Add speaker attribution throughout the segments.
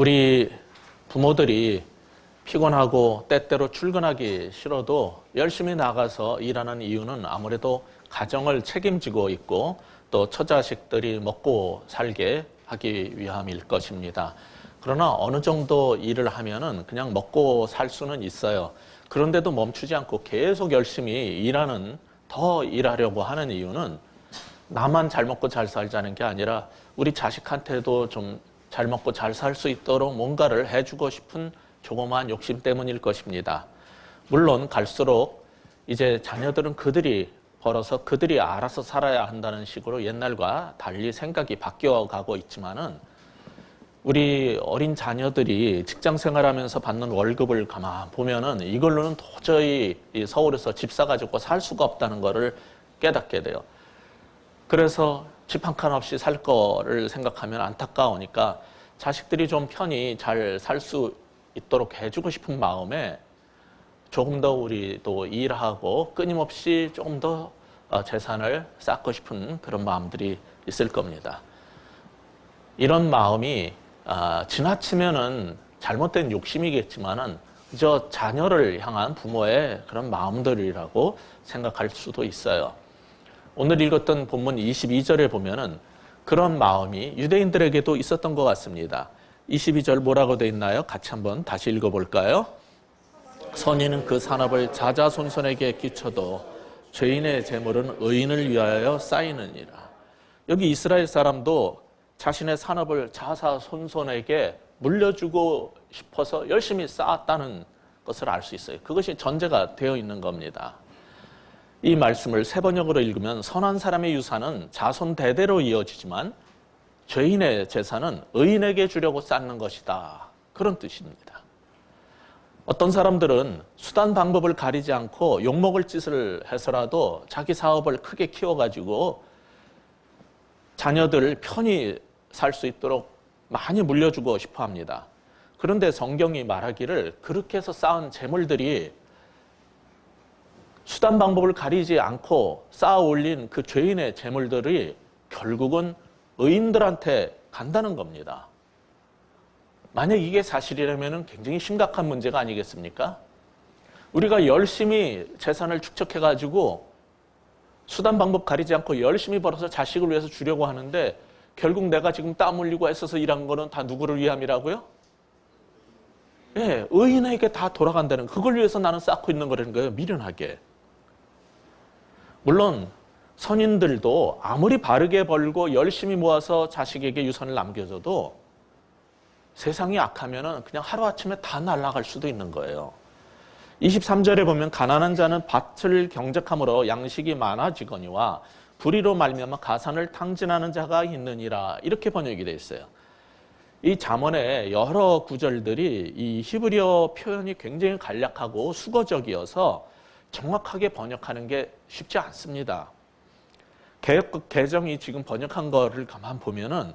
Speaker 1: 우리 부모들이 피곤하고 때때로 출근하기 싫어도 열심히 나가서 일하는 이유는 아무래도 가정을 책임지고 있고 또 처자식들이 먹고 살게 하기 위함일 것입니다. 그러나 어느 정도 일을 하면은 그냥 먹고 살 수는 있어요. 그런데도 멈추지 않고 계속 열심히 더 일하려고 하는 이유는 나만 잘 먹고 잘 살자는 게 아니라 우리 자식한테도 좀 잘 먹고 잘 살 수 있도록 뭔가를 해주고 싶은 조그마한 욕심 때문일 것입니다. 물론 갈수록 이제 자녀들은 그들이 벌어서 그들이 알아서 살아야 한다는 식으로 옛날과 달리 생각이 바뀌어가고 있지만은 우리 어린 자녀들이 직장 생활하면서 받는 월급을 가만 보면은 이걸로는 도저히 서울에서 집 사가지고 살 수가 없다는 것을 깨닫게 돼요. 그래서 집 한 칸 없이 살 거를 생각하면 안타까우니까 자식들이 좀 편히 잘 살 수 있도록 해주고 싶은 마음에 조금 더 우리도 일하고 끊임없이 조금 더 재산을 쌓고 싶은 그런 마음들이 있을 겁니다. 이런 마음이 지나치면은 잘못된 욕심이겠지만은 그저 자녀를 향한 부모의 그런 마음들이라고 생각할 수도 있어요. 오늘 읽었던 본문 22절에 보면은 그런 마음이 유대인들에게도 있었던 것 같습니다. 22절 뭐라고 되어 있나요? 같이 한번 다시 읽어볼까요? 선인은 그 산업을 자자손손에게 끼쳐도 죄인의 재물은 의인을 위하여 쌓이느니라. 여기 이스라엘 사람도 자신의 산업을 자자손손에게 물려주고 싶어서 열심히 쌓았다는 것을 알 수 있어요. 그것이 전제가 되어 있는 겁니다. 이 말씀을 세 번역으로 읽으면 선한 사람의 유산은 자손 대대로 이어지지만 죄인의 재산은 의인에게 주려고 쌓는 것이다. 그런 뜻입니다. 어떤 사람들은 수단 방법을 가리지 않고 욕먹을 짓을 해서라도 자기 사업을 크게 키워가지고 자녀들 편히 살 수 있도록 많이 물려주고 싶어 합니다. 그런데 성경이 말하기를 그렇게 해서 쌓은 재물들이 수단 방법을 가리지 않고 쌓아 올린 그 죄인의 재물들이 결국은 의인들한테 간다는 겁니다. 만약 이게 사실이라면 굉장히 심각한 문제가 아니겠습니까? 우리가 열심히 재산을 축적해가지고 수단 방법 가리지 않고 열심히 벌어서 자식을 위해서 주려고 하는데 결국 내가 지금 땀 흘리고 애써서 일한 거는 다 누구를 위함이라고요? 예, 의인에게 다 돌아간다는, 그걸 위해서 나는 쌓고 있는 거라는 거예요, 미련하게. 물론 선인들도 아무리 바르게 벌고 열심히 모아서 자식에게 유산을 남겨줘도 세상이 악하면 그냥 하루아침에 다 날아갈 수도 있는 거예요. 23절에 보면 가난한 자는 밭을 경작함으로 양식이 많아지거니와 불의로 말미암아 가산을 탕진하는 자가 있느니라, 이렇게 번역이 되어 있어요. 이 잠언의 여러 구절들이 이 히브리어 표현이 굉장히 간략하고 수거적이어서 정확하게 번역하는 게 쉽지 않습니다. 개역국 개정이 지금 번역한 거를 가만 보면은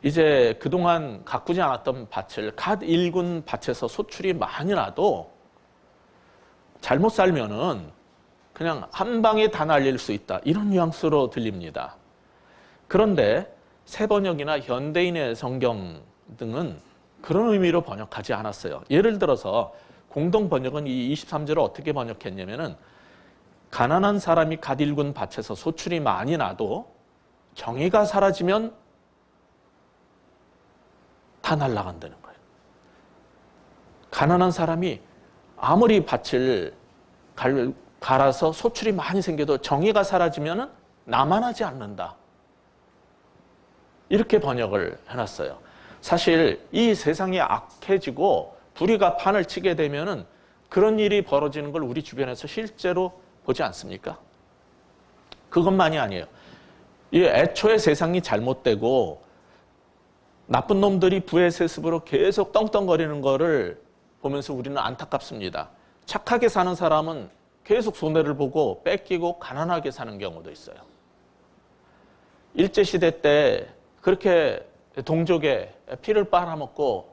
Speaker 1: 이제 그동안 가꾸지 않았던 밭을 갓 일군 밭에서 소출이 많이 나도 잘못 살면은 그냥 한 방에 다 날릴 수 있다, 이런 뉘앙스로 들립니다. 그런데 새 번역이나 현대인의 성경 등은 그런 의미로 번역하지 않았어요. 예를 들어서 공동 번역은 이 23절을 어떻게 번역했냐면은 가난한 사람이 갓 일군 밭에서 소출이 많이 나도 정의가 사라지면 다 날아간다는 거예요. 가난한 사람이 아무리 밭을 갈아서 소출이 많이 생겨도 정의가 사라지면 남아나지 않는다, 이렇게 번역을 해놨어요. 사실 이 세상이 악해지고 불의가 판을 치게 되면은 그런 일이 벌어지는 걸 우리 주변에서 실제로 보지 않습니까? 그것만이 아니에요. 이 애초에 세상이 잘못되고 나쁜 놈들이 부의 세습으로 계속 떵떵거리는 거를 보면서 우리는 안타깝습니다. 착하게 사는 사람은 계속 손해를 보고 뺏기고 가난하게 사는 경우도 있어요. 일제시대 때 그렇게 동족의 피를 빨아먹고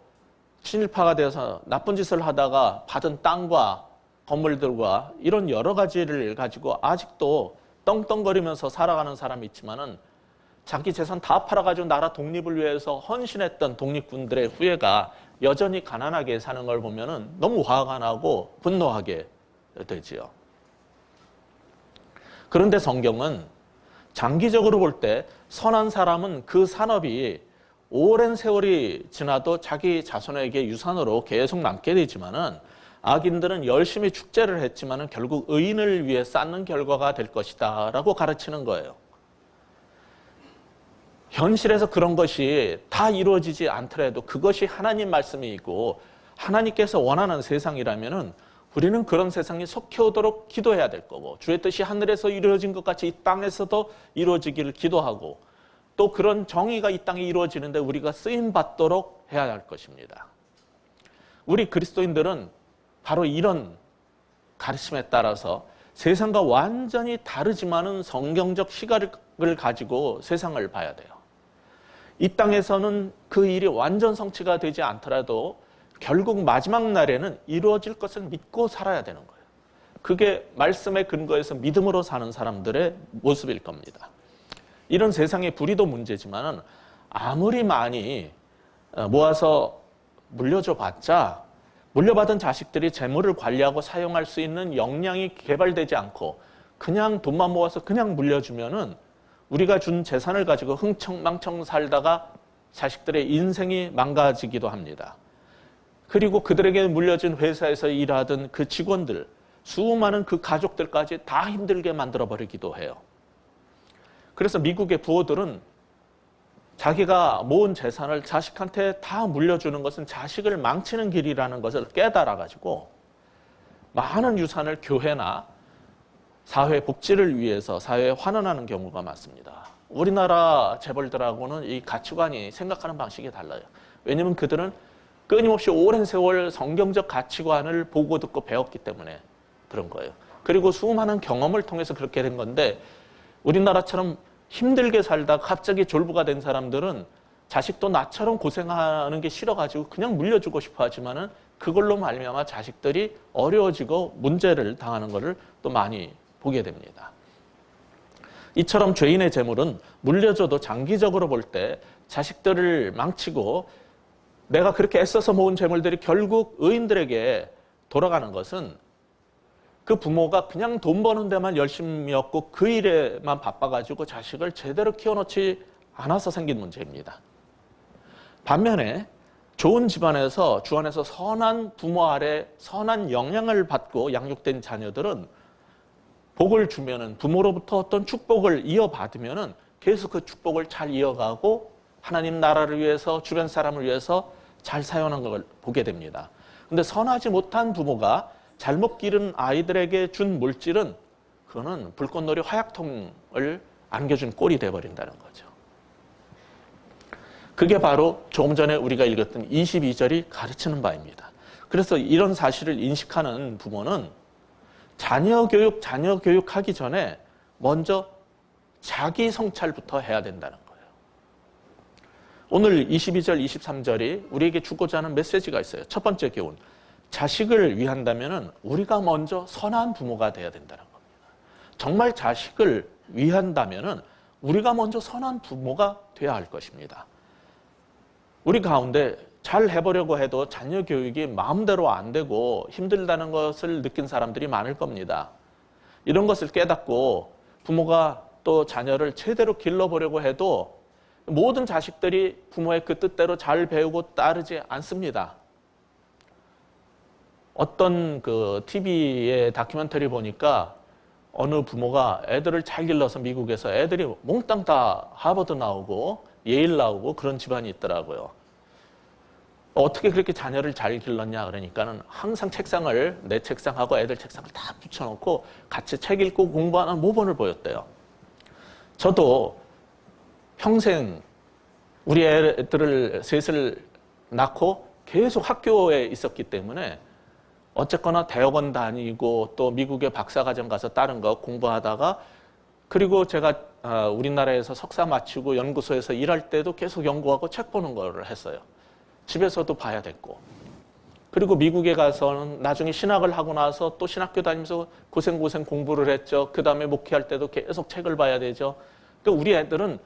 Speaker 1: 친일파가 되어서 나쁜 짓을 하다가 받은 땅과 건물들과 이런 여러 가지를 가지고 아직도 떵떵거리면서 살아가는 사람이 있지만은 자기 재산 다 팔아가지고 나라 독립을 위해서 헌신했던 독립군들의 후예가 여전히 가난하게 사는 걸 보면은 너무 화가 나고 분노하게 되지요. 그런데 성경은 장기적으로 볼 때 선한 사람은 그 산업이 오랜 세월이 지나도 자기 자손에게 유산으로 계속 남게 되지만은 악인들은 열심히 축제를 했지만은 결국 의인을 위해 쌓는 결과가 될 것이다 라고 가르치는 거예요. 현실에서 그런 것이 다 이루어지지 않더라도 그것이 하나님 말씀이고 하나님께서 원하는 세상이라면은 우리는 그런 세상이 속히 오도록 기도해야 될 거고, 주의 뜻이 하늘에서 이루어진 것 같이 이 땅에서도 이루어지기를 기도하고, 또 그런 정의가 이 땅에 이루어지는데 우리가 쓰임 받도록 해야 할 것입니다. 우리 그리스도인들은 바로 이런 가르침에 따라서 세상과 완전히 다르지만은 성경적 시각을 가지고 세상을 봐야 돼요. 이 땅에서는 그 일이 완전 성취가 되지 않더라도 결국 마지막 날에는 이루어질 것을 믿고 살아야 되는 거예요. 그게 말씀에 근거해서 믿음으로 사는 사람들의 모습일 겁니다. 이런 세상의 불의도 문제지만 아무리 많이 모아서 물려줘 봤자 물려받은 자식들이 재물을 관리하고 사용할 수 있는 역량이 개발되지 않고 그냥 돈만 모아서 그냥 물려주면은 우리가 준 재산을 가지고 흥청망청 살다가 자식들의 인생이 망가지기도 합니다. 그리고 그들에게 물려진 회사에서 일하던 그 직원들, 수많은 그 가족들까지 다 힘들게 만들어버리기도 해요. 그래서 미국의 부호들은 자기가 모은 재산을 자식한테 다 물려주는 것은 자식을 망치는 길이라는 것을 깨달아가지고 많은 유산을 교회나 사회 복지를 위해서 사회에 환원하는 경우가 많습니다. 우리나라 재벌들하고는 이 가치관이 생각하는 방식이 달라요. 왜냐하면 그들은 끊임없이 오랜 세월 성경적 가치관을 보고 듣고 배웠기 때문에 그런 거예요. 그리고 수많은 경험을 통해서 그렇게 된 건데, 우리나라처럼 힘들게 살다 갑자기 졸부가 된 사람들은 자식도 나처럼 고생하는 게 싫어가지고 그냥 물려주고 싶어 하지만은 그걸로 말미암아 자식들이 어려워지고 문제를 당하는 것을 또 많이 보게 됩니다. 이처럼 죄인의 재물은 물려줘도 장기적으로 볼 때 자식들을 망치고 내가 그렇게 애써서 모은 재물들이 결국 의인들에게 돌아가는 것은 그 부모가 그냥 돈 버는 데만 열심이었고 그 일에만 바빠가지고 자식을 제대로 키워놓지 않아서 생긴 문제입니다. 반면에 좋은 집안에서 주 안에서 선한 부모 아래 선한 영향을 받고 양육된 자녀들은 복을 주면은 부모로부터 어떤 축복을 이어받으면은 계속 그 축복을 잘 이어가고 하나님 나라를 위해서 주변 사람을 위해서 잘 사용하는 걸 보게 됩니다. 그런데 선하지 못한 부모가 잘못 기른 아이들에게 준 물질은 그거는 불꽃놀이 화약통을 안겨준 꼴이 돼버린다는 거죠. 그게 바로 조금 전에 우리가 읽었던 22절이 가르치는 바입니다. 그래서 이런 사실을 인식하는 부모는 자녀 교육하기 전에 먼저 자기 성찰부터 해야 된다는 거예요. 오늘 22절, 23절이 우리에게 주고자 하는 메시지가 있어요. 첫 번째 교훈. 자식을 위한다면 우리가 먼저 선한 부모가 되어야 된다는 겁니다. 정말 자식을 위한다면 우리가 먼저 선한 부모가 되어야 할 것입니다. 우리 가운데 잘 해보려고 해도 자녀 교육이 마음대로 안 되고 힘들다는 것을 느낀 사람들이 많을 겁니다. 이런 것을 깨닫고 부모가 또 자녀를 제대로 길러보려고 해도 모든 자식들이 부모의 그 뜻대로 잘 배우고 따르지 않습니다. 어떤 그 TV의 다큐멘터리 보니까 어느 부모가 애들을 잘 길러서 미국에서 애들이 몽땅 다 하버드 나오고 예일 나오고 그런 집안이 있더라고요. 어떻게 그렇게 자녀를 잘 길렀냐 그러니까는 항상 책상을 내 책상하고 애들 책상을 다 붙여놓고 같이 책 읽고 공부하는 모범을 보였대요. 저도 평생 우리 애들을 셋을 낳고 계속 학교에 있었기 때문에 어쨌거나 대학원 다니고 또 미국에 박사과정 가서 다른 거 공부하다가 그리고 제가 우리나라에서 석사 마치고 연구소에서 일할 때도 계속 연구하고 책 보는 거를 했어요. 집에서도 봐야 됐고. 그리고 미국에 가서는 나중에 신학을 하고 나서 또 신학교 다니면서 고생 공부를 했죠. 그 다음에 목회할 때도 계속 책을 봐야 되죠. 그러니까 우리 애들은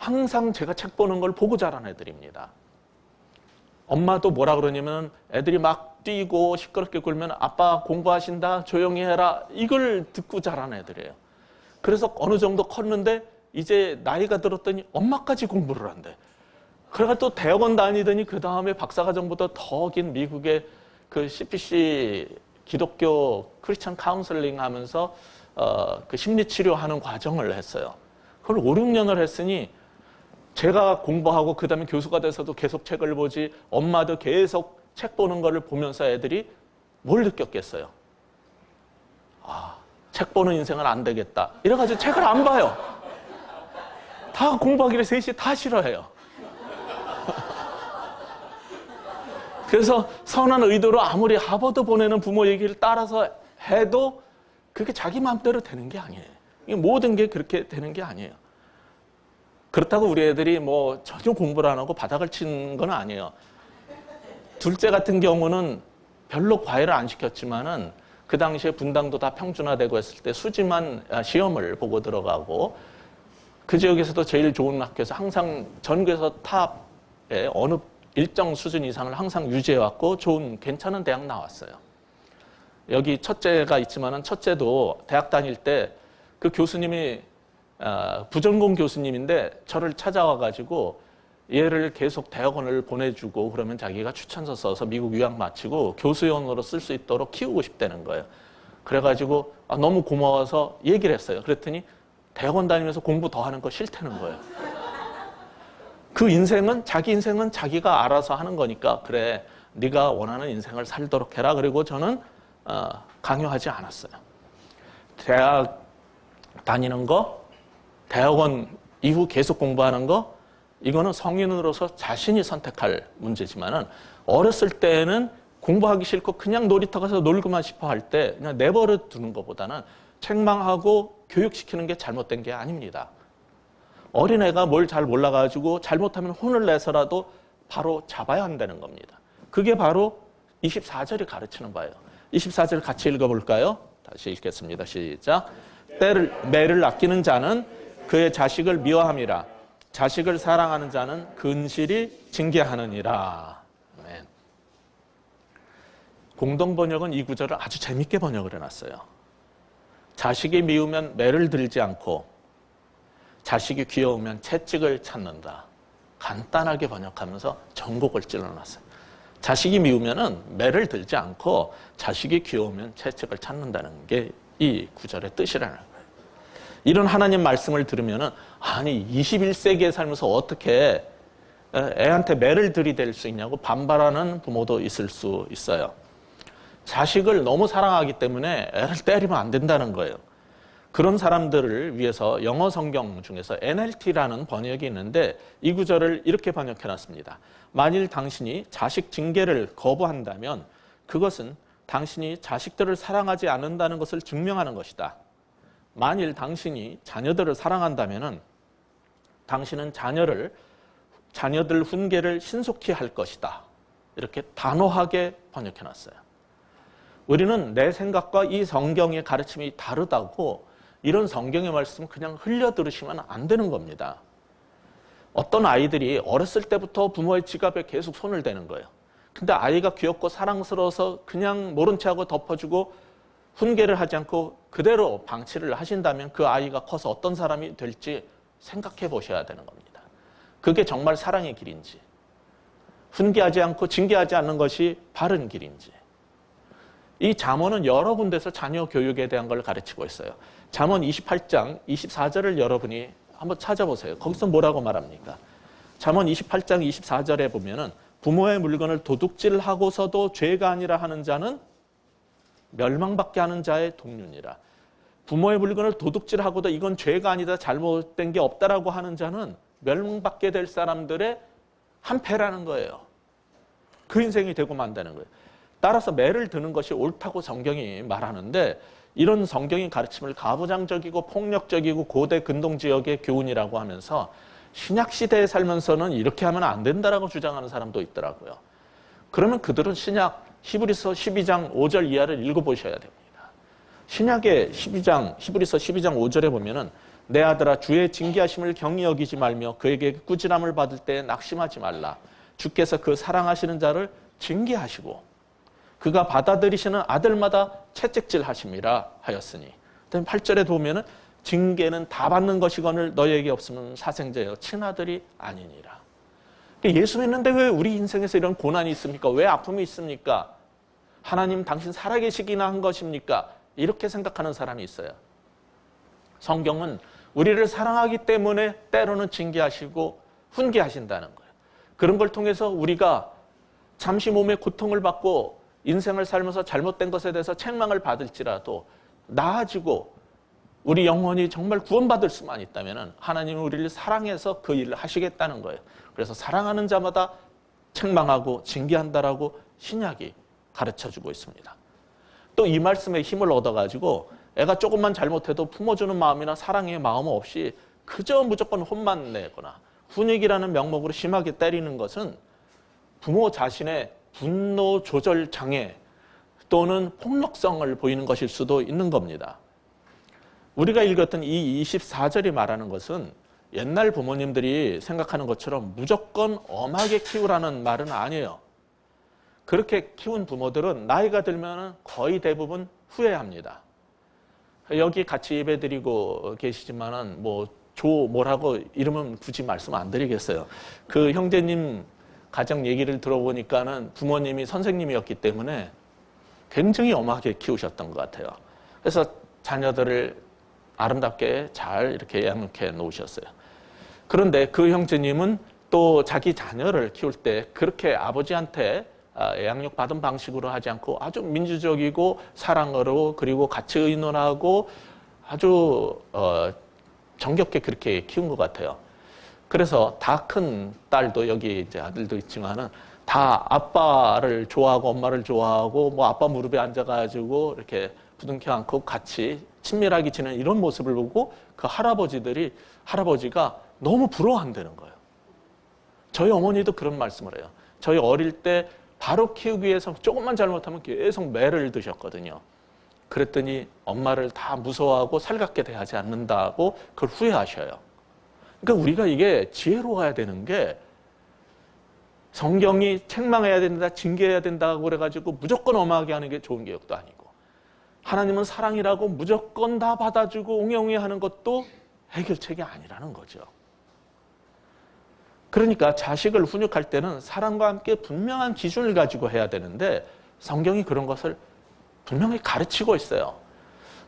Speaker 1: 항상 제가 책 보는 걸 보고 자란 애들입니다. 엄마도 뭐라 그러냐면 애들이 막 뛰고 시끄럽게 굴면 아빠 공부하신다 조용히 해라 이걸 듣고 자란 애들이에요. 그래서 어느 정도 컸는데 이제 나이가 들었더니 엄마까지 공부를 한대. 그래가 또 대학원 다니더니 그 다음에 박사과정보다 더 긴 미국의 그 CPC 기독교 크리스천 카운슬링 하면서 그 심리치료하는 과정을 했어요. 그걸 5, 6년을 했으니 제가 공부하고 그 다음에 교수가 돼서도 계속 책을 보지 엄마도 계속 책 보는 거를 보면서 애들이 뭘 느꼈겠어요? 아, 책 보는 인생은 안 되겠다. 이래가지고 책을 안 봐요. 다 공부하기를 셋이 다 싫어해요. 그래서 선한 의도로 아무리 하버드 보내는 부모 얘기를 따라서 해도 그게 자기 마음대로 되는 게 아니에요. 모든 게 그렇게 되는 게 아니에요. 그렇다고 우리 애들이 뭐 전혀 공부를 안 하고 바닥을 친 건 아니에요. 둘째 같은 경우는 별로 과외를 안 시켰지만은 그 당시에 분당도 다 평준화되고 했을 때 수지만 시험을 보고 들어가고 그 지역에서도 제일 좋은 학교에서 항상 전교에서 탑에 어느 일정 수준 이상을 항상 유지해왔고 좋은 괜찮은 대학 나왔어요. 여기 첫째가 있지만은 첫째도 대학 다닐 때 그 교수님이 부전공 교수님인데 저를 찾아와가지고 얘를 계속 대학원을 보내주고 그러면 자기가 추천서 써서 미국 유학 마치고 교수연으로 쓸 수 있도록 키우고 싶다는 거예요. 그래가지고 너무 고마워서 얘기를 했어요. 그랬더니 대학원 다니면서 공부 더 하는 거 싫다는 거예요. 그 인생은 자기 인생은 자기가 알아서 하는 거니까 그래 네가 원하는 인생을 살도록 해라. 그리고 저는 강요하지 않았어요. 대학 다니는 거, 대학원 이후 계속 공부하는 거 이거는 성인으로서 자신이 선택할 문제지만은 어렸을 때는 공부하기 싫고 그냥 놀이터 가서 놀고만 싶어 할 때 그냥 내버려 두는 것보다는 책망하고 교육시키는 게 잘못된 게 아닙니다. 어린애가 뭘 잘 몰라가지고 잘못하면 혼을 내서라도 바로 잡아야 한다는 겁니다. 그게 바로 24절이 가르치는 바예요. 24절 같이 읽어볼까요? 다시 읽겠습니다. 시작. 매를 아끼는 자는 그의 자식을 미워함이라. 자식을 사랑하는 자는 근실이 징계하느니라. 아멘. 공동번역은 이 구절을 아주 재밌게 번역을 해놨어요. 자식이 미우면 매를 들지 않고 자식이 귀여우면 채찍을 찾는다. 간단하게 번역하면서 전곡을 찔러놨어요. 자식이 미우면 매를 들지 않고 자식이 귀여우면 채찍을 찾는다는 게 이 구절의 뜻이라는 거예요. 이런 하나님 말씀을 들으면은 아니 21세기에 살면서 어떻게 애한테 매를 들이댈 수 있냐고 반발하는 부모도 있을 수 있어요. 자식을 너무 사랑하기 때문에 애를 때리면 안 된다는 거예요. 그런 사람들을 위해서 영어 성경 중에서 NLT라는 번역이 있는데 이 구절을 이렇게 번역해놨습니다. 만일 당신이 자식 징계를 거부한다면 그것은 당신이 자식들을 사랑하지 않는다는 것을 증명하는 것이다. 만일 당신이 자녀들을 사랑한다면 당신은 자녀들 훈계를 신속히 할 것이다. 이렇게 단호하게 번역해놨어요. 우리는 내 생각과 이 성경의 가르침이 다르다고 이런 성경의 말씀 그냥 흘려 들으시면 안 되는 겁니다. 어떤 아이들이 어렸을 때부터 부모의 지갑에 계속 손을 대는 거예요. 근데 아이가 귀엽고 사랑스러워서 그냥 모른 체하고 덮어주고 훈계를 하지 않고 그대로 방치를 하신다면 그 아이가 커서 어떤 사람이 될지 생각해 보셔야 되는 겁니다. 그게 정말 사랑의 길인지, 훈계하지 않고 징계하지 않는 것이 바른 길인지. 이 잠언은 여러 군데서 자녀 교육에 대한 걸 가르치고 있어요. 잠언 28장 24절을 여러분이 한번 찾아보세요. 거기서 뭐라고 말합니까? 잠언 28장 24절에 보면은 부모의 물건을 도둑질하고서도 죄가 아니라 하는 자는 멸망받게 하는 자의 동류니라. 부모의 물건을 도둑질하고도 이건 죄가 아니다, 잘못된 게 없다라고 하는 자는 멸망받게 될 사람들의 한패라는 거예요. 그 인생이 되고 만다는 거예요. 따라서 매를 드는 것이 옳다고 성경이 말하는데 이런 성경의 가르침을 가부장적이고 폭력적이고 고대 근동 지역의 교훈이라고 하면서 신약 시대에 살면서는 이렇게 하면 안 된다라고 주장하는 사람도 있더라고요. 그러면 그들은 신약 히브리서 12장 5절 이하를 읽어보셔야 됩니다. 신약의 히브리서 12장 5절에 보면은 내 아들아 주의 징계하심을 경히 여기지 말며 그에게 꾸지람을 받을 때 낙심하지 말라. 주께서 그 사랑하시는 자를 징계하시고 그가 받아들이시는 아들마다 채찍질 하심이라 하였으니. 8절에 보면은 징계는 다 받는 것이거늘 너희에게 없으면 사생자여 친아들이 아니니라. 예수 믿는데 왜 우리 인생에서 이런 고난이 있습니까? 왜 아픔이 있습니까? 하나님 당신 살아계시기나 한 것입니까? 이렇게 생각하는 사람이 있어요. 성경은 우리를 사랑하기 때문에 때로는 징계하시고 훈계하신다는 거예요. 그런 걸 통해서 우리가 잠시 몸의 고통을 받고 인생을 살면서 잘못된 것에 대해서 책망을 받을지라도 나아지고 우리 영혼이 정말 구원받을 수만 있다면 하나님은 우리를 사랑해서 그 일을 하시겠다는 거예요. 그래서 사랑하는 자마다 책망하고 징계한다라고 신약이 가르쳐주고 있습니다. 또 이 말씀에 힘을 얻어가지고 애가 조금만 잘못해도 품어주는 마음이나 사랑의 마음 없이 그저 무조건 혼만 내거나 훈육이라는 명목으로 심하게 때리는 것은 부모 자신의 분노 조절 장애 또는 폭력성을 보이는 것일 수도 있는 겁니다. 우리가 읽었던 이 24절이 말하는 것은 옛날 부모님들이 생각하는 것처럼 무조건 엄하게 키우라는 말은 아니에요. 그렇게 키운 부모들은 나이가 들면 거의 대부분 후회합니다. 여기 같이 예배드리고 계시지만은 뭐라고 이름은 굳이 말씀 안 드리겠어요. 그 형제님 가정 얘기를 들어보니까는 부모님이 선생님이었기 때문에 굉장히 엄하게 키우셨던 것 같아요. 그래서 자녀들을 아름답게 잘 이렇게 양육해 놓으셨어요. 그런데 그 형제님은 또 자기 자녀를 키울 때 그렇게 아버지한테 양육받은 방식으로 하지 않고 아주 민주적이고 사랑으로 그리고 같이 의논하고 아주 정겹게 그렇게 키운 것 같아요. 그래서 다 큰 딸도 여기 이제 아들도 있지만은 다 아빠를 좋아하고 엄마를 좋아하고 뭐 아빠 무릎에 앉아가지고 이렇게 부둥켜 안고 같이 친밀하게 지내는 이런 모습을 보고 그 할아버지가 너무 부러워한다는 거예요. 저희 어머니도 그런 말씀을 해요. 저희 어릴 때 바로 키우기 위해서 조금만 잘못하면 계속 매를 드셨거든요. 그랬더니 엄마를 다 무서워하고 살갑게 대하지 않는다고 그걸 후회하셔요. 그러니까 우리가 이게 지혜로워야 되는 게 성경이 책망해야 된다, 징계해야 된다고 그래가지고 무조건 엄하게 하는 게 좋은 교육도 아니고 하나님은 사랑이라고 무조건 다 받아주고 옹해옹해 하는 것도 해결책이 아니라는 거죠. 그러니까 자식을 훈육할 때는 사랑과 함께 분명한 기준을 가지고 해야 되는데 성경이 그런 것을 분명히 가르치고 있어요.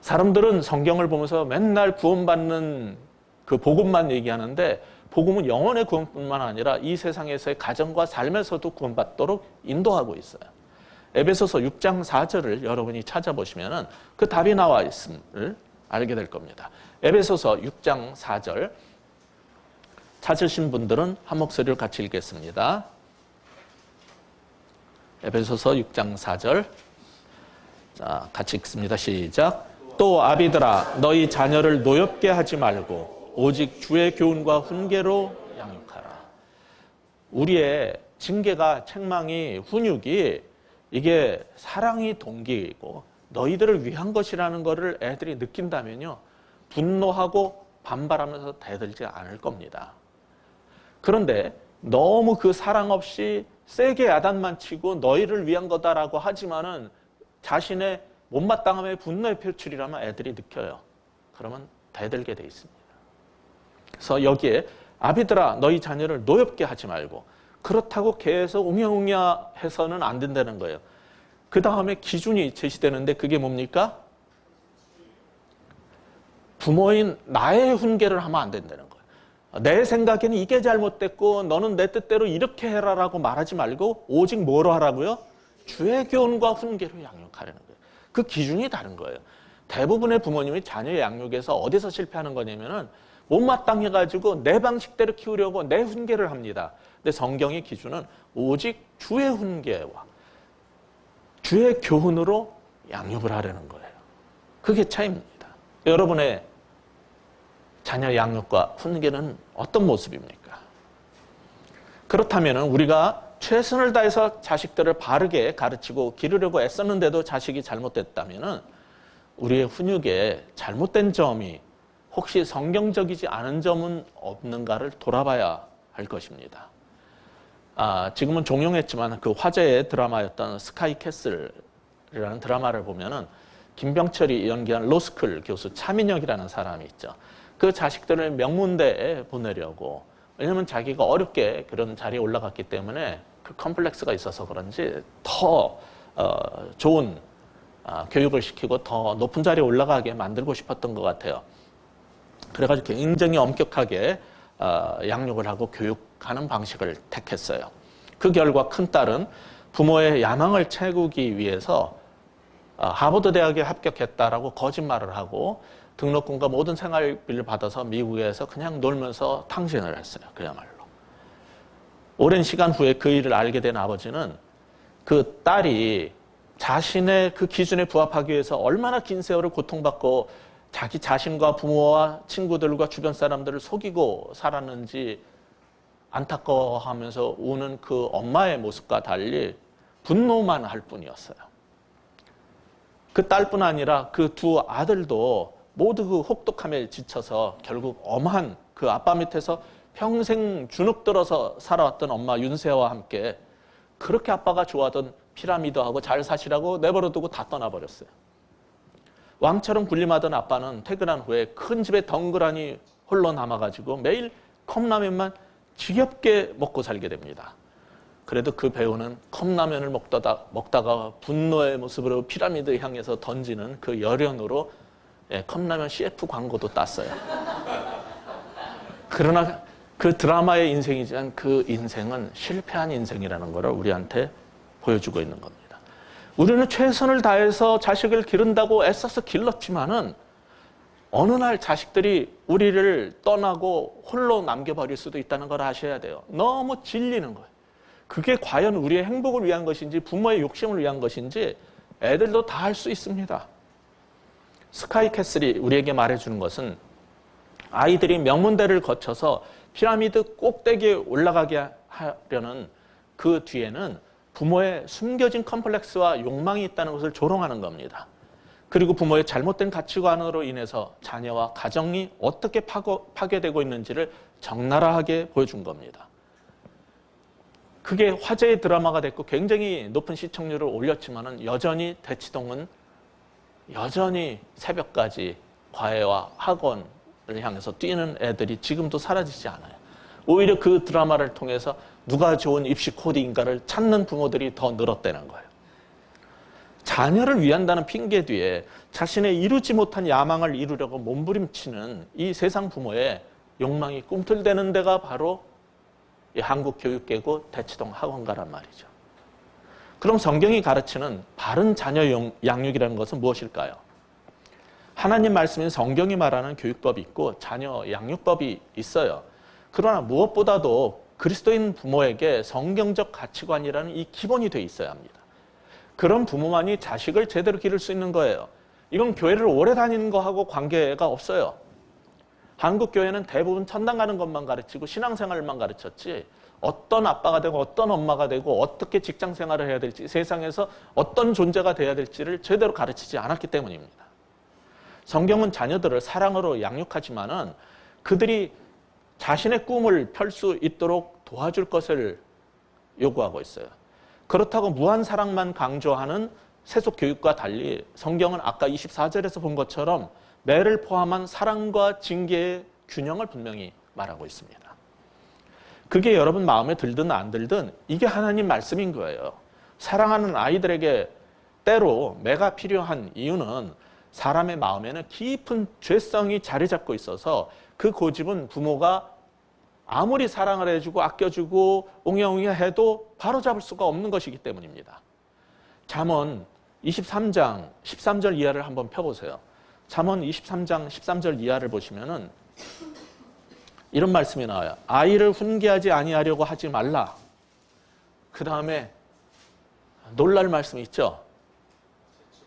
Speaker 1: 사람들은 성경을 보면서 맨날 구원받는 그 복음만 얘기하는데 복음은 영혼의 구원뿐만 아니라 이 세상에서의 가정과 삶에서도 구원받도록 인도하고 있어요. 에베소서 6장 4절을 여러분이 찾아보시면 그 답이 나와 있음을 알게 될 겁니다. 에베소서 6장 4절 찾으신 분들은 한 목소리로 같이 읽겠습니다. 에베소서 6장 4절 자, 같이 읽습니다. 시작. 또 아비들아 너희 자녀를 노엽게 하지 말고 오직 주의 교훈과 훈계로 양육하라. 우리의 징계가 책망이 훈육이 이게 사랑이 동기이고 너희들을 위한 것이라는 것을 애들이 느낀다면요. 분노하고 반발하면서 대들지 않을 겁니다. 그런데 너무 그 사랑 없이 세게 야단만 치고 너희를 위한 거다라고 하지만은 자신의 못마땅함의 분노의 표출이라면 애들이 느껴요. 그러면 대들게 돼 있습니다. 그래서 여기에 아비들아 너희 자녀를 노엽게 하지 말고 그렇다고 계속 웅야웅야 해서는 안 된다는 거예요. 그 다음에 기준이 제시되는데 그게 뭡니까? 부모인 나의 훈계를 하면 안 된다는 거예요. 내 생각에는 이게 잘못됐고 너는 내 뜻대로 이렇게 해라라고 말하지 말고 오직 뭐로 하라고요? 주의 교훈과 훈계로 양육하라는 거예요. 그 기준이 다른 거예요. 대부분의 부모님이 자녀의 양육에서 어디서 실패하는 거냐면은 못마땅해가지고 내 방식대로 키우려고 내 훈계를 합니다. 근데 성경의 기준은 오직 주의 훈계와 주의 교훈으로 양육을 하라는 거예요. 그게 차이입니다. 여러분의 자녀 양육과 훈계는 어떤 모습입니까? 그렇다면 우리가 최선을 다해서 자식들을 바르게 가르치고 기르려고 애썼는데도 자식이 잘못됐다면 우리의 훈육에 잘못된 점이 혹시 성경적이지 않은 점은 없는가를 돌아봐야 할 것입니다. 지금은 종용했지만 그 화제의 드라마였던 스카이 캐슬이라는 드라마를 보면은 김병철이 연기한 로스쿨 교수 차민혁이라는 사람이 있죠. 그 자식들을 명문대에 보내려고, 왜냐면 자기가 어렵게 그런 자리에 올라갔기 때문에 그 컴플렉스가 있어서 그런지 더 좋은 교육을 시키고 더 높은 자리에 올라가게 만들고 싶었던 것 같아요. 그래가지고 굉장히 엄격하게 양육을 하고 교육하는 방식을 택했어요. 그 결과 큰딸은 부모의 야망을 채우기 위해서 하버드 대학에 합격했다라고 거짓말을 하고 등록금과 모든 생활비를 받아서 미국에서 그냥 놀면서 탕진을 했어요. 그야말로. 오랜 시간 후에 그 일을 알게 된 아버지는 그 딸이 자신의 그 기준에 부합하기 위해서 얼마나 긴 세월을 고통받고 자기 자신과 부모와 친구들과 주변 사람들을 속이고 살았는지 안타까워하면서 우는 그 엄마의 모습과 달리 분노만 할 뿐이었어요. 그 딸뿐 아니라 그 두 아들도 모두 그 혹독함에 지쳐서 결국 엄한 그 아빠 밑에서 평생 주눅들어서 살아왔던 엄마 윤세와 함께 그렇게 아빠가 좋아하던 피라미드하고 잘 사시라고 내버려두고 다 떠나버렸어요. 왕처럼 군림하던 아빠는 퇴근한 후에 큰 집에 덩그러니 홀로 남아가지고 매일 컵라면만 지겹게 먹고 살게 됩니다. 그래도 그 배우는 컵라면을 먹다가 분노의 모습으로 피라미드 향해서 던지는 그 열연으로 컵라면 CF 광고도 땄어요. 그러나 그 드라마의 인생이지만 그 인생은 실패한 인생이라는 것을 우리한테 보여주고 있는 겁니다. 우리는 최선을 다해서 자식을 기른다고 애써서 길렀지만은 어느 날 자식들이 우리를 떠나고 홀로 남겨버릴 수도 있다는 걸 아셔야 돼요. 너무 질리는 거예요. 그게 과연 우리의 행복을 위한 것인지 부모의 욕심을 위한 것인지 애들도 다 할 수 있습니다. 스카이 캐슬이 우리에게 말해주는 것은 아이들이 명문대를 거쳐서 피라미드 꼭대기에 올라가게 하려는 그 뒤에는 부모의 숨겨진 컴플렉스와 욕망이 있다는 것을 조롱하는 겁니다. 그리고 부모의 잘못된 가치관으로 인해서 자녀와 가정이 어떻게 파괴되고 있는지를 적나라하게 보여준 겁니다. 그게 화제의 드라마가 됐고 굉장히 높은 시청률을 올렸지만은 여전히 대치동은 여전히 새벽까지 과외와 학원을 향해서 뛰는 애들이 지금도 사라지지 않아요. 오히려 그 드라마를 통해서 누가 좋은 입시 코디인가를 찾는 부모들이 더 늘었다는 거예요. 자녀를 위한다는 핑계 뒤에 자신의 이루지 못한 야망을 이루려고 몸부림치는 이 세상 부모의 욕망이 꿈틀대는 데가 바로 이 한국 교육계고 대치동 학원가란 말이죠. 그럼 성경이 가르치는 바른 자녀 양육이라는 것은 무엇일까요? 하나님 말씀인 성경이 말하는 교육법이 있고 자녀 양육법이 있어요. 그러나 무엇보다도 그리스도인 부모에게 성경적 가치관이라는 이 기본이 돼 있어야 합니다. 그런 부모만이 자식을 제대로 기를 수 있는 거예요. 이건 교회를 오래 다니는 거하고 관계가 없어요. 한국 교회는 대부분 천당 가는 것만 가르치고 신앙생활만 가르쳤지 어떤 아빠가 되고 어떤 엄마가 되고 어떻게 직장 생활을 해야 될지 세상에서 어떤 존재가 돼야 될지를 제대로 가르치지 않았기 때문입니다. 성경은 자녀들을 사랑으로 양육하지만은 그들이 자신의 꿈을 펼 수 있도록 도와줄 것을 요구하고 있어요. 그렇다고 무한 사랑만 강조하는 세속 교육과 달리 성경은 아까 24절에서 본 것처럼 매를 포함한 사랑과 징계의 균형을 분명히 말하고 있습니다. 그게 여러분 마음에 들든 안 들든 이게 하나님 말씀인 거예요. 사랑하는 아이들에게 때로 매가 필요한 이유는 사람의 마음에는 깊은 죄성이 자리 잡고 있어서 그 고집은 부모가 아무리 사랑을 해주고 아껴주고 옹야옹야 해도 바로잡을 수가 없는 것이기 때문입니다. 잠언 23장 13절 이하를 한번 펴보세요. 잠언 23장 13절 이하를 보시면은 이런 말씀이 나와요. 아이를 훈계하지 아니하려고 하지 말라. 그 다음에 놀랄 말씀이 있죠.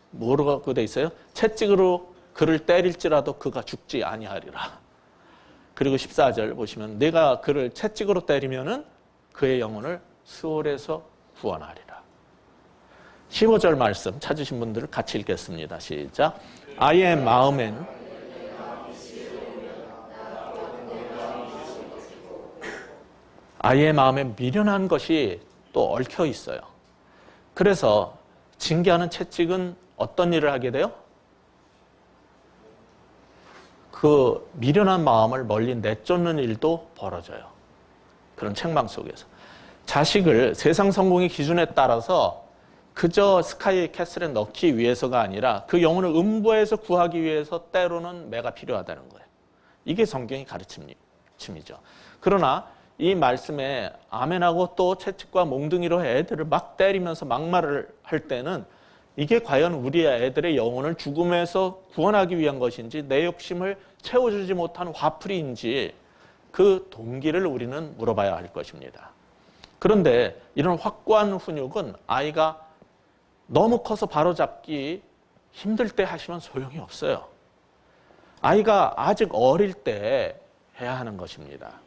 Speaker 1: 뭐라고 돼 있어요? 채찍으로 그를 때릴지라도 그가 죽지 아니하리라. 그리고 14절 보시면 내가 그를 채찍으로 때리면은 그의 영혼을 수월에서 구원하리라. 15절 말씀 찾으신 분들을 같이 읽겠습니다. 시작. 아이의 마음엔 아이의 마음에 미련한 것이 또 얽혀 있어요. 그래서 징계하는 채찍은 어떤 일을 하게 돼요? 그 미련한 마음을 멀리 내쫓는 일도 벌어져요. 그런 책망 속에서. 자식을 세상 성공의 기준에 따라서 그저 스카이 캐슬에 넣기 위해서가 아니라 그 영혼을 음부에서 구하기 위해서 때로는 매가 필요하다는 거예요. 이게 성경의 가르침이죠. 그러나 이 말씀에 아멘하고 또 채찍과 몽둥이로 애들을 막 때리면서 막말을 할 때는 이게 과연 우리 애들의 영혼을 죽음에서 구원하기 위한 것인지 내 욕심을 채워주지 못한 화풀이인지 그 동기를 우리는 물어봐야 할 것입니다. 그런데 이런 확고한 훈육은 아이가 너무 커서 바로잡기 힘들 때 하시면 소용이 없어요. 아이가 아직 어릴 때 해야 하는 것입니다.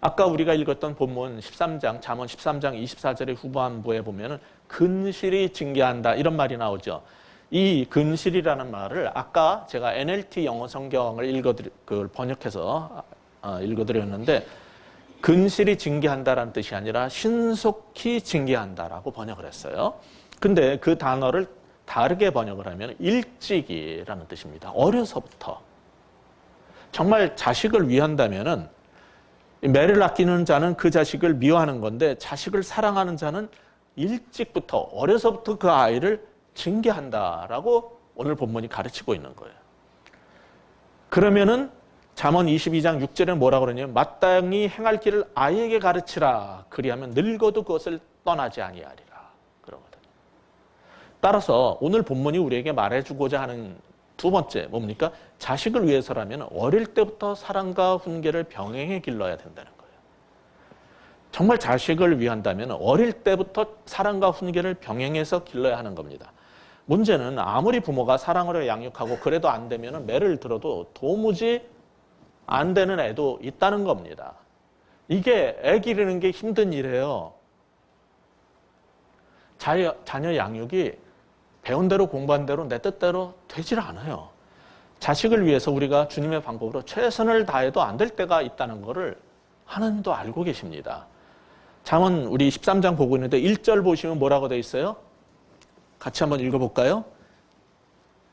Speaker 1: 아까 우리가 읽었던 본문 13장, 잠언 13장 24절의 후반부에 보면은 근실이 징계한다 이런 말이 나오죠. 이 근실이라는 말을 아까 제가 NLT 영어 성경을 그걸 번역해서 읽어드렸는데 근실이 징계한다라는 뜻이 아니라 신속히 징계한다라고 번역을 했어요. 근데 그 단어를 다르게 번역을 하면 일찍이라는 뜻입니다. 어려서부터. 정말 자식을 위한다면은 매를 아끼는 자는 그 자식을 미워하는 건데 자식을 사랑하는 자는 일찍부터 어려서부터 그 아이를 징계한다라고 오늘 본문이 가르치고 있는 거예요. 그러면은 잠언 22장 6절에 뭐라고 그러냐면 마땅히 행할 길을 아이에게 가르치라 그리하면 늙어도 그것을 떠나지 아니하리라 그러거든요. 따라서 오늘 본문이 우리에게 말해주고자 하는 두 번째 뭡니까? 자식을 위해서라면 어릴 때부터 사랑과 훈계를 병행해 길러야 된다는 거예요. 정말 자식을 위한다면 어릴 때부터 사랑과 훈계를 병행해서 길러야 하는 겁니다. 문제는 아무리 부모가 사랑으로 양육하고 그래도 안 되면 매를 들어도 도무지 안 되는 애도 있다는 겁니다. 이게 애 기르는 게 힘든 일이에요. 자녀 양육이 배운 대로 공부한 대로 내 뜻대로 되질 않아요. 자식을 위해서 우리가 주님의 방법으로 최선을 다해도 안 될 때가 있다는 것을 하나님도 알고 계십니다. 잠언 우리 13장 보고 있는데 1절 보시면 뭐라고 되어 있어요? 같이 한번 읽어볼까요?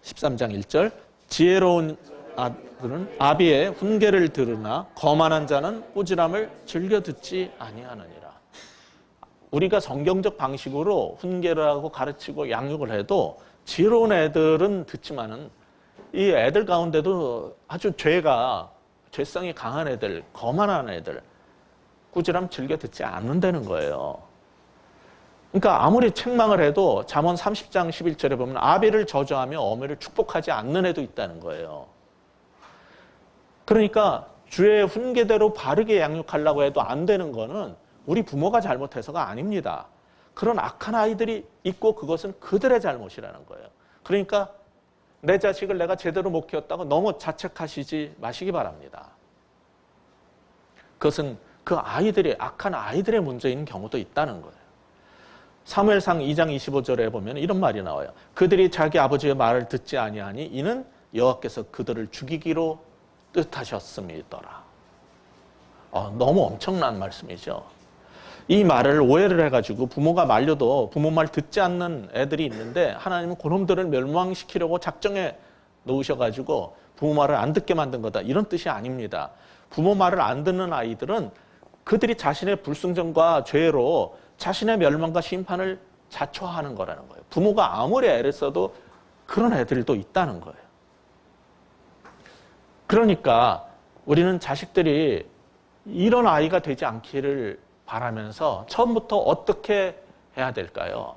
Speaker 1: 13장 1절 지혜로운 아들은 아비의 훈계를 들으나 거만한 자는 꾸지람을 즐겨 듣지 아니하느니라. 우리가 성경적 방식으로 훈계를 하고 가르치고 양육을 해도 지혜로운 애들은 듣지만은 이 애들 가운데도 아주 죄성이 강한 애들, 거만한 애들, 꾸지람 즐겨 듣지 않는다는 거예요. 그러니까 아무리 책망을 해도 잠언 30장 11절에 보면 아비를 저주하며 어미를 축복하지 않는 애도 있다는 거예요. 그러니까 주의 훈계대로 바르게 양육하려고 해도 안 되는 거는 우리 부모가 잘못해서가 아닙니다. 그런 악한 아이들이 있고 그것은 그들의 잘못이라는 거예요. 그러니까 내 자식을 내가 제대로 못 키웠다고 너무 자책하시지 마시기 바랍니다. 그것은 그 아이들이 악한 아이들의 문제인 경우도 있다는 거예요. 사무엘상 2장 25절에 보면 이런 말이 나와요. 그들이 자기 아버지의 말을 듣지 아니하니 이는 여호와께서 그들을 죽이기로 뜻하셨음이더라. 너무 엄청난 말씀이죠. 이 말을 오해를 해가지고 부모가 말려도 부모 말 듣지 않는 애들이 있는데 하나님은 그놈들을 멸망시키려고 작정해 놓으셔가지고 부모 말을 안 듣게 만든 거다. 이런 뜻이 아닙니다. 부모 말을 안 듣는 아이들은 그들이 자신의 불순종과 죄로 자신의 멸망과 심판을 자초하는 거라는 거예요. 부모가 아무리 애를 써도 그런 애들도 있다는 거예요. 그러니까 우리는 자식들이 이런 아이가 되지 않기를 바라면서 처음부터 어떻게 해야 될까요?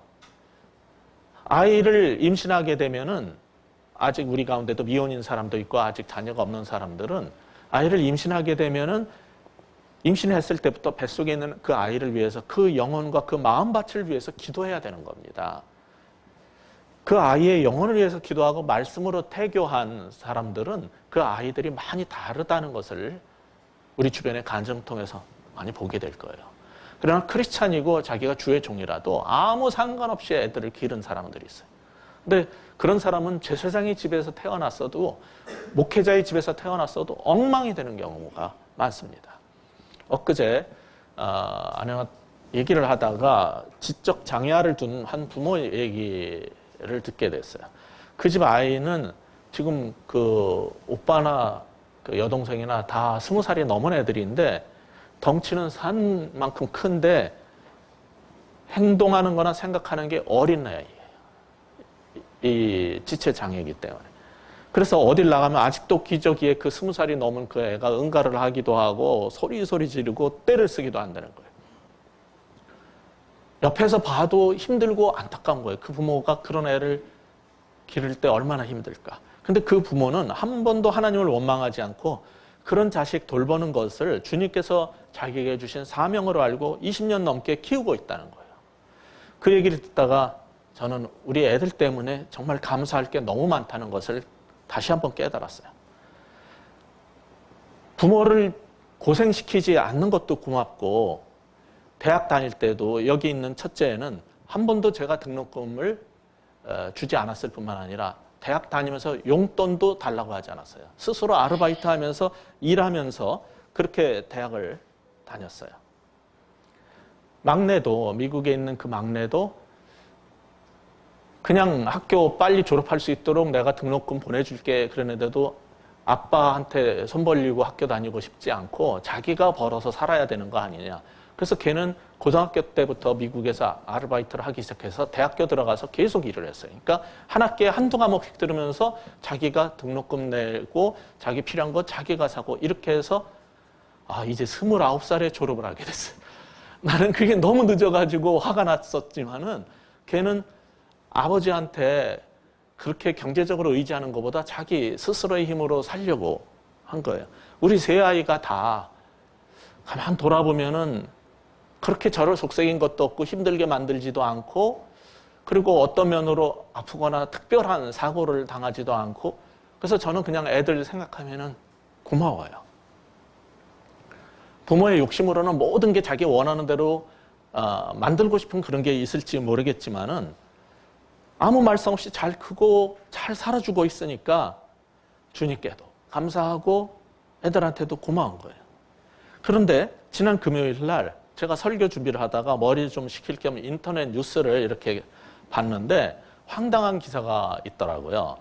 Speaker 1: 아이를 임신하게 되면은 아직 우리 가운데도 미혼인 사람도 있고 아직 자녀가 없는 사람들은 아이를 임신하게 되면은 임신했을 때부터 뱃속에 있는 그 아이를 위해서 그 영혼과 그 마음밭을 위해서 기도해야 되는 겁니다. 그 아이의 영혼을 위해서 기도하고 말씀으로 태교한 사람들은 그 아이들이 많이 다르다는 것을 우리 주변의 간증 통해서 많이 보게 될 거예요. 그러나 크리스찬이고 자기가 주의 종이라도 아무 상관없이 애들을 기른 사람들이 있어요. 근데 그런 사람은 제사장의 집에서 태어났어도 목회자의 집에서 태어났어도 엉망이 되는 경우가 많습니다. 엊그제 아내와 얘기를 하다가 지적 장애아를 둔 한 부모 얘기를 듣게 됐어요. 그 집 아이는 지금 그 오빠나 그 여동생이나 다 20살이 넘은 애들인데 덩치는 산만큼 큰데 행동하는 거나 생각하는 게 어린 나이예요. 이 지체 장애이기 때문에. 그래서 어딜 나가면 아직도 기저귀에 그 20살이 넘은 그 애가 응가를 하기도 하고 소리 지르고 떼를 쓰기도 한다는 거예요. 옆에서 봐도 힘들고 안타까운 거예요. 그 부모가 그런 애를 기를 때 얼마나 힘들까. 근데 그 부모는 한 번도 하나님을 원망하지 않고 그런 자식 돌보는 것을 주님께서 자기에게 주신 사명으로 알고 20년 넘게 키우고 있다는 거예요. 그 얘기를 듣다가 저는 우리 애들 때문에 정말 감사할 게 너무 많다는 것을 다시 한번 깨달았어요. 부모를 고생시키지 않는 것도 고맙고 대학 다닐 때도 여기 있는 첫째는 한 번도 제가 등록금을 주지 않았을 뿐만 아니라 대학 다니면서 용돈도 달라고 하지 않았어요. 스스로 아르바이트 하면서 일하면서 그렇게 대학을 다녔어요. 막내도 미국에 있는 그 막내도 그냥 학교 빨리 졸업할 수 있도록 내가 등록금 보내줄게 그러는데도 아빠한테 손 벌리고 학교 다니고 싶지 않고 자기가 벌어서 살아야 되는 거 아니냐. 그래서 걔는 고등학교 때부터 미국에서 아르바이트를 하기 시작해서 대학교 들어가서 계속 일을 했어요. 그러니까 한 학기에 한두 과목씩 들으면서 자기가 등록금 내고 자기 필요한 거 자기가 사고 이렇게 해서 이제 29살에 졸업을 하게 됐어요. 나는 그게 너무 늦어가지고 화가 났었지만은 걔는 아버지한테 그렇게 경제적으로 의지하는 것보다 자기 스스로의 힘으로 살려고 한 거예요. 우리 세 아이가 다 가만 돌아보면은 그렇게 저를 속썩인 것도 없고 힘들게 만들지도 않고 그리고 어떤 면으로 아프거나 특별한 사고를 당하지도 않고 그래서 저는 그냥 애들 생각하면은 고마워요. 부모의 욕심으로는 모든 게 자기 원하는 대로 만들고 싶은 그런 게 있을지 모르겠지만은 아무 말씀 없이 잘 크고 잘 살아주고 있으니까 주님께도 감사하고 애들한테도 고마운 거예요. 그런데 지난 금요일 날 제가 설교 준비를 하다가 머리 좀 식힐 겸 인터넷 뉴스를 이렇게 봤는데 황당한 기사가 있더라고요.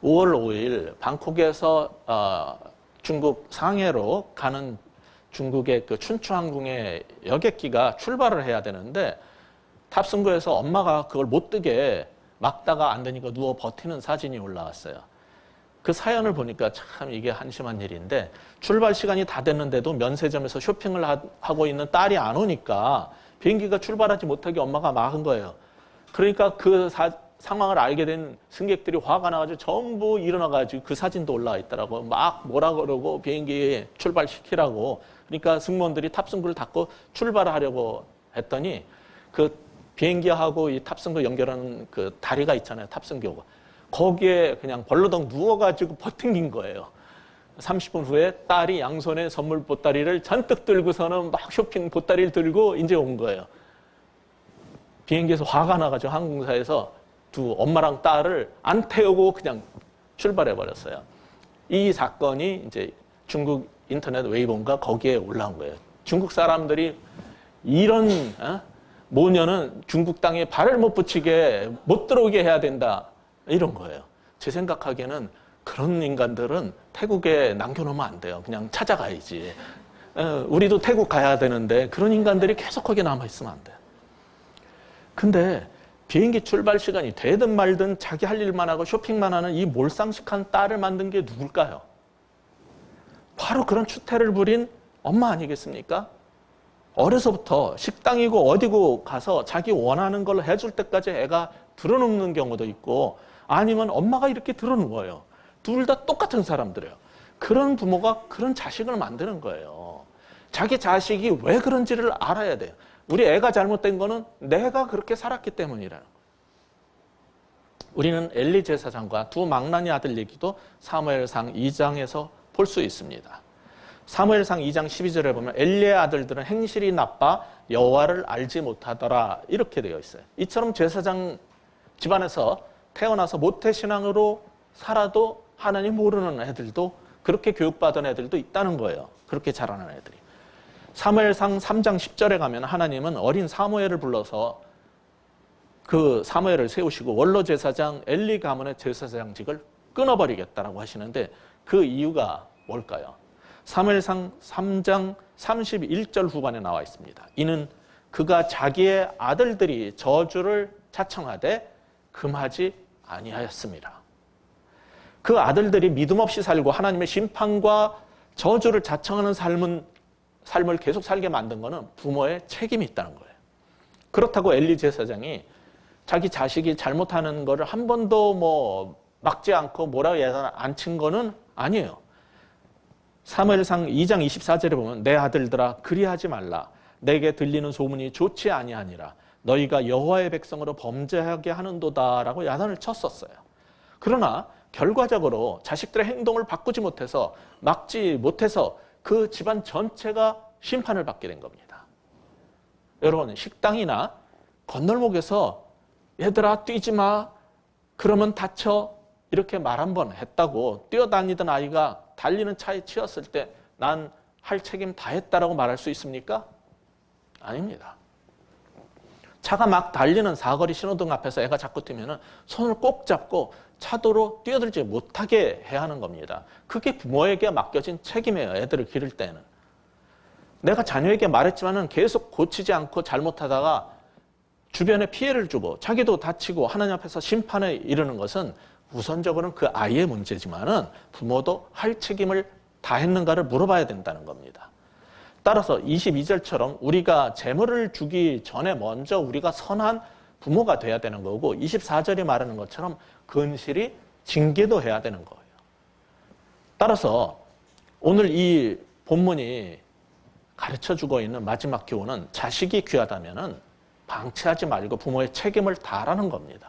Speaker 1: 5월 5일 방콕에서 중국 상해로 가는 중국의 그 춘추항공의 여객기가 출발을 해야 되는데 탑승구에서 엄마가 그걸 못 뜨게 막다가 안 되니까 누워 버티는 사진이 올라왔어요. 그 사연을 보니까 참 이게 한심한 일인데 출발 시간이 다 됐는데도 면세점에서 쇼핑을 하고 있는 딸이 안 오니까 비행기가 출발하지 못하게 엄마가 막은 거예요. 그러니까 그 상황을 알게 된 승객들이 화가 나가지고 전부 일어나가지고 그 사진도 올라와 있더라고요. 막 뭐라 그러고 비행기 출발시키라고. 그러니까 승무원들이 탑승구를 닫고 출발하려고 했더니 그 비행기하고 이 탑승구 연결하는 그 다리가 있잖아요. 탑승교가. 거기에 그냥 벌러덩 누워가지고 버팅긴 거예요. 30분 후에 딸이 양손에 선물 보따리를 잔뜩 들고서는 막 쇼핑 보따리를 들고 이제 온 거예요. 비행기에서 화가 나가지고 항공사에서 두 엄마랑 딸을 안 태우고 그냥 출발해 버렸어요. 이 사건이 이제 중국 인터넷 웨이보인가 거기에 올라온 거예요. 중국 사람들이 이런 모녀는 중국 땅에 발을 못 붙이게 못 들어오게 해야 된다 이런 거예요. 제 생각하기에는 그런 인간들은 태국에 남겨놓으면 안 돼요. 그냥 찾아가야지. 우리도 태국 가야 되는데 그런 인간들이 계속 거기 남아있으면 안 돼요. 근데 비행기 출발 시간이 되든 말든 자기 할 일만 하고 쇼핑만 하는 이 몰상식한 딸을 만든 게 누굴까요? 바로 그런 추태를 부린 엄마 아니겠습니까? 어려서부터 식당이고 어디고 가서 자기 원하는 걸 해줄 때까지 애가 들어눕는 경우도 있고 아니면 엄마가 이렇게 들어누워요. 둘 다 똑같은 사람들이에요. 그런 부모가 그런 자식을 만드는 거예요. 자기 자식이 왜 그런지를 알아야 돼요. 우리 애가 잘못된 거는 내가 그렇게 살았기 때문이라는 거예요. 우리는 엘리 제사장과 두 망나니 아들 얘기도 사무엘상 2장에서 볼 수 있습니다. 사무엘상 2장 12절에 보면 엘리의 아들들은 행실이 나빠 여호와를 알지 못하더라 이렇게 되어 있어요. 이처럼 제사장 집안에서 태어나서 모태신앙으로 살아도 하나님 모르는 애들도 그렇게 교육받은 애들도 있다는 거예요. 그렇게 자라는 애들이. 사무엘상 3장 10절에 가면 하나님은 어린 사무엘을 불러서 그 사무엘을 세우시고 원로 제사장 엘리 가문의 제사장직을 끊어버리겠다라고 하시는데 그 이유가 뭘까요? 사무엘상 3장 31절 후반에 나와 있습니다. 이는 그가 자기의 아들들이 저주를 자청하되 금하지 아니하였습니다. 그 아들들이 믿음 없이 살고 하나님의 심판과 저주를 자청하는 삶을 계속 살게 만든 것은 부모의 책임이 있다는 거예요. 그렇다고 엘리 제사장이 자기 자식이 잘못하는 것을 한 번도 막지 않고 뭐라고 안 친 거는 아니에요. 사무엘상 2장 24절에 보면 내 아들들아 그리하지 말라. 내게 들리는 소문이 좋지 아니하니라. 너희가 여호와의 백성으로 범죄하게 하는도다라고 야단을 쳤었어요. 그러나 결과적으로 자식들의 행동을 바꾸지 못해서 막지 못해서 그 집안 전체가 심판을 받게 된 겁니다. 여러분 식당이나 건널목에서 얘들아 뛰지 마 그러면 다쳐 이렇게 말 한 번 했다고 뛰어다니던 아이가 달리는 차에 치였을 때 난 할 책임 다 했다라고 말할 수 있습니까? 아닙니다. 차가 막 달리는 사거리 신호등 앞에서 애가 자꾸 뛰면은 손을 꼭 잡고 차도로 뛰어들지 못하게 해야 하는 겁니다. 그게 부모에게 맡겨진 책임이에요. 애들을 기를 때는. 내가 자녀에게 말했지만은 계속 고치지 않고 잘못하다가 주변에 피해를 주고 자기도 다치고 하나님 앞에서 심판에 이르는 것은 우선적으로는 그 아이의 문제지만은 부모도 할 책임을 다했는가를 물어봐야 된다는 겁니다. 따라서 22절처럼 우리가 재물을 주기 전에 먼저 우리가 선한 부모가 돼야 되는 거고 24절이 말하는 것처럼 근실이 징계도 해야 되는 거예요. 따라서 오늘 이 본문이 가르쳐주고 있는 마지막 교훈은 자식이 귀하다면은 방치하지 말고 부모의 책임을 다하라는 겁니다.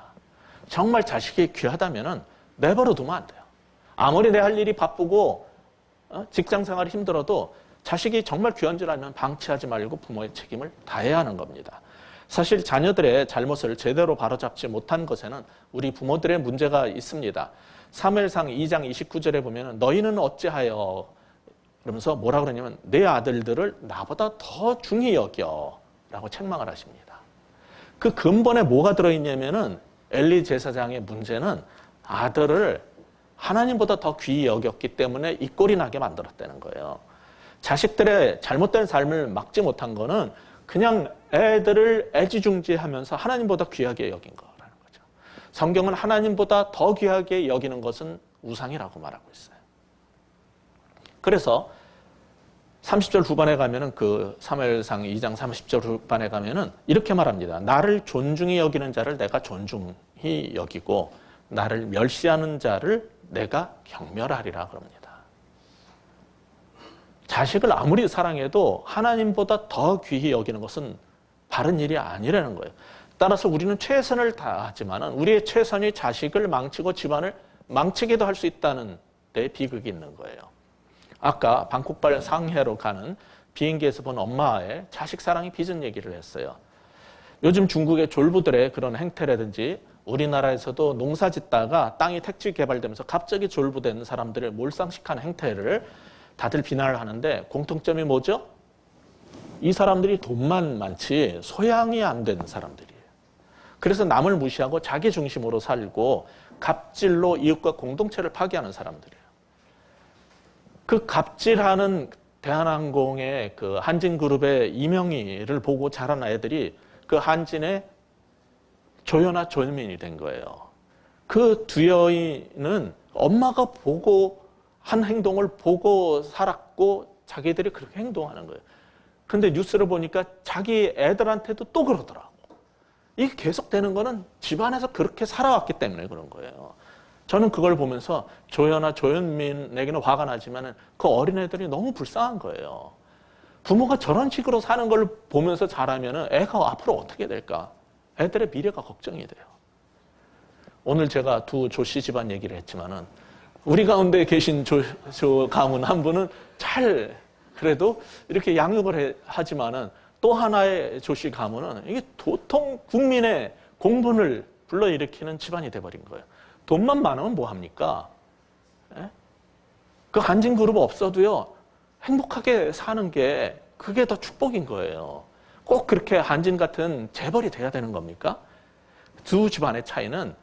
Speaker 1: 정말 자식이 귀하다면은 내버려 두면 안 돼요. 아무리 내 할 일이 바쁘고 직장 생활이 힘들어도 자식이 정말 귀한 줄 알면 방치하지 말고 부모의 책임을 다해야 하는 겁니다. 사실 자녀들의 잘못을 제대로 바로잡지 못한 것에는 우리 부모들의 문제가 있습니다. 사무엘상 2장 29절에 보면 너희는 어찌하여 그러면서 뭐라 그러냐면 내 아들들을 나보다 더 중히 여겨 라고 책망을 하십니다. 그 근본에 뭐가 들어있냐면은 엘리 제사장의 문제는 아들을 하나님보다 더 귀히 여겼기 때문에 이 꼴이 나게 만들었다는 거예요. 자식들의 잘못된 삶을 막지 못한 거는 그냥 애들을 애지중지하면서 하나님보다 귀하게 여긴 거라는 거죠. 성경은 하나님보다 더 귀하게 여기는 것은 우상이라고 말하고 있어요. 그래서 30절 후반에 가면은 그 사무엘상 2장 30절 후반에 가면은 이렇게 말합니다. 나를 존중히 여기는 자를 내가 존중히 여기고 나를 멸시하는 자를 내가 경멸하리라 그럽니다. 자식을 아무리 사랑해도 하나님보다 더 귀히 여기는 것은 바른 일이 아니라는 거예요. 따라서 우리는 최선을 다하지만 우리의 최선이 자식을 망치고 집안을 망치게도 할 수 있다는 데 비극이 있는 거예요. 아까 방콕발 상해로 가는 비행기에서 본 엄마의 자식 사랑이 빚은 얘기를 했어요. 요즘 중국의 졸부들의 그런 행태라든지 우리나라에서도 농사 짓다가 땅이 택지 개발되면서 갑자기 졸부된 사람들을 몰상식하는 행태를 다들 비난을 하는데 공통점이 뭐죠? 이 사람들이 돈만 많지 소양이 안 된 사람들이에요. 그래서 남을 무시하고 자기 중심으로 살고 갑질로 이웃과 공동체를 파괴하는 사람들이에요. 그 갑질하는 대한항공의 그 한진그룹의 이명희를 보고 자란 아이들이 그 한진의 조연아 조연민이 된 거예요. 그 두 여인은 엄마가 보고 한 행동을 보고 살았고 자기들이 그렇게 행동하는 거예요. 근데 뉴스를 보니까 자기 애들한테도 또 그러더라고. 이게 계속되는 거는 집안에서 그렇게 살아왔기 때문에 그런 거예요. 저는 그걸 보면서 조연아 조연민에게는 화가 나지만 그 어린애들이 너무 불쌍한 거예요. 부모가 저런 식으로 사는 걸 보면서 자라면 애가 앞으로 어떻게 될까? 애들의 미래가 걱정이 돼요. 오늘 제가 두 조씨 집안 얘기를 했지만은 우리 가운데 계신 조 가문 한 분은 잘 그래도 이렇게 양육을 하지만은 또 하나의 조씨 가문은 이게 도통 국민의 공분을 불러일으키는 집안이 돼버린 거예요. 돈만 많으면 뭐 합니까? 그 한진그룹 없어도요 행복하게 사는 게 그게 더 축복인 거예요. 꼭 그렇게 한진 같은 재벌이 돼야 되는 겁니까? 두 집안의 차이는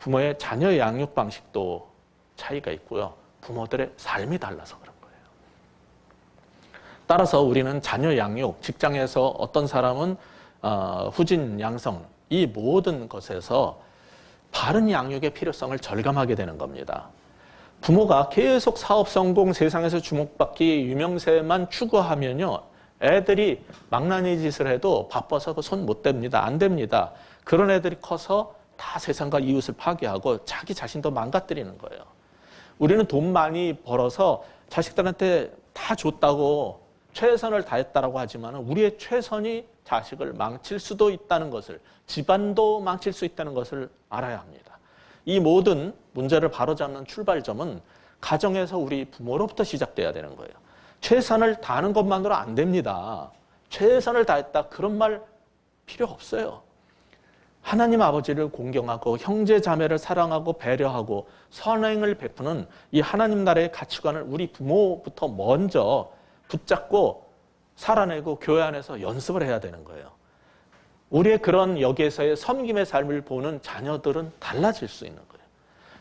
Speaker 1: 부모의 자녀 양육 방식도 차이가 있고요. 부모들의 삶이 달라서 그런 거예요. 따라서 우리는 자녀 양육, 직장에서 어떤 사람은 후진 양성, 이 모든 것에서 바른 양육의 필요성을 절감하게 되는 겁니다. 부모가 계속 사업 성공, 세상에서 주목받기, 유명세만 추구하면요, 애들이 망나니 짓을 해도 바빠서 그 손 못 댑니다. 안 됩니다. 그런 애들이 커서 다 세상과 이웃을 파괴하고 자기 자신도 망가뜨리는 거예요. 우리는 돈 많이 벌어서 자식들한테 다 줬다고 최선을 다했다라고 하지만 우리의 최선이 자식을 망칠 수도 있다는 것을, 집안도 망칠 수 있다는 것을 알아야 합니다. 이 모든 문제를 바로잡는 출발점은 가정에서 우리 부모로부터 시작돼야 되는 거예요. 최선을 다하는 것만으로 안 됩니다. 최선을 다했다 그런 말 필요 없어요. 하나님 아버지를 공경하고 형제 자매를 사랑하고 배려하고 선행을 베푸는 이 하나님 나라의 가치관을 우리 부모부터 먼저 붙잡고 살아내고 교회 안에서 연습을 해야 되는 거예요. 우리의 그런 여기에서의 섬김의 삶을 보는 자녀들은 달라질 수 있는 거예요.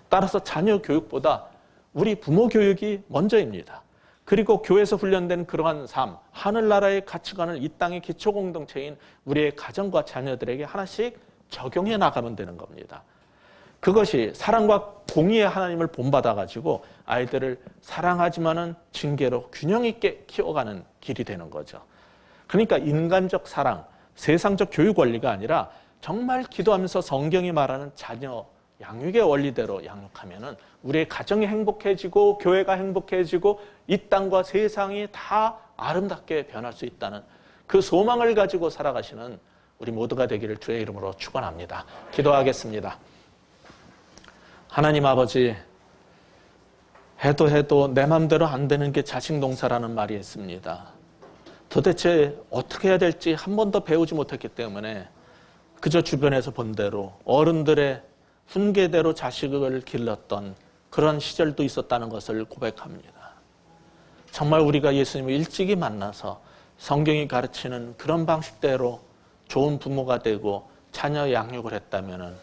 Speaker 1: 따라서 자녀 교육보다 우리 부모 교육이 먼저입니다. 그리고 교회에서 훈련된 그러한 삶, 하늘나라의 가치관을 이 땅의 기초공동체인 우리의 가정과 자녀들에게 하나씩 적용해 나가면 되는 겁니다. 그것이 사랑과 공의의 하나님을 본받아가지고 아이들을 사랑하지만은 징계로 균형 있게 키워가는 길이 되는 거죠. 그러니까 인간적 사랑, 세상적 교육 원리가 아니라 정말 기도하면서 성경이 말하는 자녀 양육의 원리대로 양육하면은 우리의 가정이 행복해지고 교회가 행복해지고 이 땅과 세상이 다 아름답게 변할 수 있다는 그 소망을 가지고 살아가시는 우리 모두가 되기를 주의 이름으로 축원합니다. 기도하겠습니다. 하나님 아버지, 해도 내 맘대로 안 되는 게 자식 농사라는 말이 있습니다. 도대체 어떻게 해야 될지 한 번도 배우지 못했기 때문에 그저 주변에서 본 대로 어른들의 훈계대로 자식을 길렀던 그런 시절도 있었다는 것을 고백합니다. 정말 우리가 예수님을 일찍이 만나서 성경이 가르치는 그런 방식대로 좋은 부모가 되고 자녀 양육을 했다면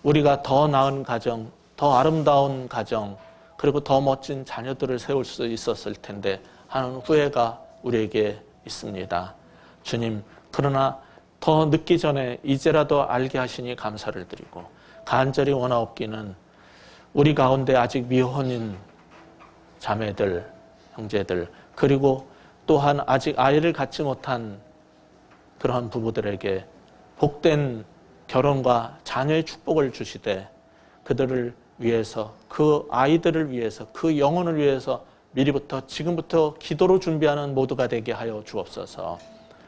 Speaker 1: 우리가 더 나은 가정, 더 아름다운 가정, 그리고 더 멋진 자녀들을 세울 수 있었을 텐데 하는 후회가 우리에게 있습니다. 주님, 그러나 더 늦기 전에 이제라도 알게 하시니 감사를 드리고 간절히 원하옵기는 우리 가운데 아직 미혼인 자매들, 형제들, 그리고 또한 아직 아이를 갖지 못한 그러한 부부들에게 복된 결혼과 자녀의 축복을 주시되 그들을 위해서, 그 아이들을 위해서, 그 영혼을 위해서 미리부터 지금부터 기도로 준비하는 모두가 되게 하여 주옵소서.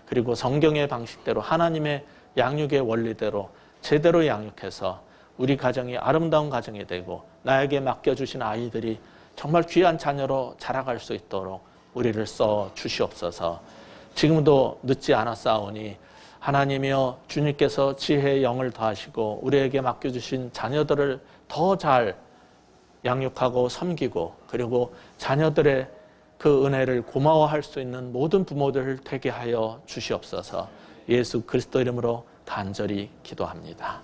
Speaker 1: 그리고 성경의 방식대로 하나님의 양육의 원리대로 제대로 양육해서 우리 가정이 아름다운 가정이 되고 나에게 맡겨주신 아이들이 정말 귀한 자녀로 자라갈 수 있도록 우리를 써 주시옵소서. 지금도 늦지 않았사오니 하나님이여 주님께서 지혜의 영을 더하시고 우리에게 맡겨주신 자녀들을 더 잘 양육하고 섬기고 그리고 자녀들의 그 은혜를 고마워할 수 있는 모든 부모들 되게 하여 주시옵소서. 예수 그리스도 이름으로 간절히 기도합니다.